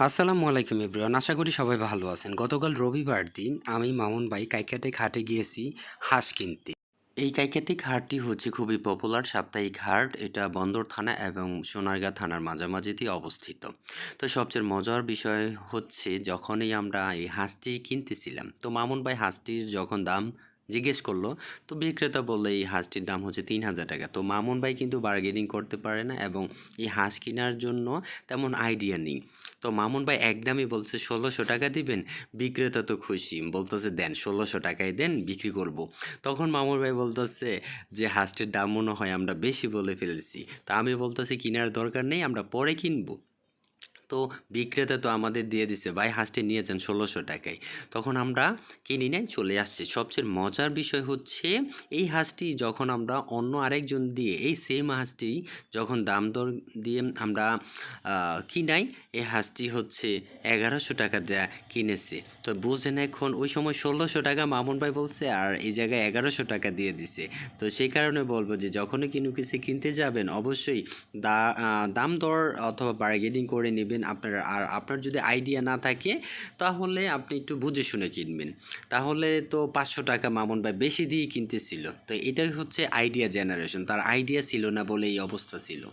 আসসালামু আলাইকুম এভরিওয়ান, আশা করি সবাই ভালো আছেন। গতকাল রবিবার দিন আমি মামুন ভাই কাইকাটেক হাটে গিয়েছি হাঁস কিনতে। এই কাইকাটেক হাটটি হচ্ছে খুবই পপুলার সাপ্তাহিক হাট। এটা বন্দর থানা এবং সোনারগাঁ থানার মাঝামাঝিতেই অবস্থিত। তো সবচেয়ে মজার বিষয় হচ্ছে যখনই আমরা এই হাঁসটি কিনতেছিলাম, তো মামুন ভাই হাঁসটির যখন দাম জিজ্ঞেস করলো, তো বিক্রেতা বললো এই হাঁসটির দাম হচ্ছে ৩,০০০ টাকা। তো মামুন ভাই কিন্তু বার্গেনিং করতে পারে না এবং এই হাঁস কেনার জন্য তেমন আইডিয়া নেই। তো মামুন ভাই একদমই বলছে ১৬০০ টাকা দিবেন। বিক্রেতা তো খুশি, বলতেছে দেন ১৬০০ টাকায় দেন, বিক্রি করব। তখন মামুন ভাই বলতেছে যে হাঁসটির দাম মনে হয় আমরা বেশি বলে ফেলছি। তা আমি বলতেছি কেনার দরকার নেই, আমরা পরে কিনবো। তো বিক্রেতা তো আমাদের দিয়ে দিছে, ভাই হাঁসটি নিয়ে যান ১৬০০ টাকায়। তখন আমরা কিনি নাই, চলে আসছি। সবচেয়ে মজার বিষয় হচ্ছে এই হাঁসটি যখন আমরা অন্য আরেকজন দিয়ে এই সেম হাঁসটি যখন দাম দর দিয়ে আমরা কিনাই, এই হাঁসটি হচ্ছে ১১০০ টাকা দেয়া কিনেছে। তো বুঝেন এখন ওই সময় ১৬০০ টাকা মামুন ভাই বলছে আর এই জায়গায় ১১০০ টাকা দিয়ে দিছে। তো সেই কারণে বলবো যে যখনই কোনো কিছু কিনতে যাবেন অবশ্যই দাম দর অথবা বার্গেনিং করে নেবেন আপনার। আর আপনার যদি আইডিয়া না থাকে তাহলে আপনি একটু বুঝে শুনে কিনবেন। তাহলে তো ৫০০ টাকা মামুন ভাই বেশি দিয়ে কিনতেছিল। তো এটাই হচ্ছে আইডিয়া জেনারেশন, তার আইডিয়া ছিল না বলে এই অবস্থা ছিল।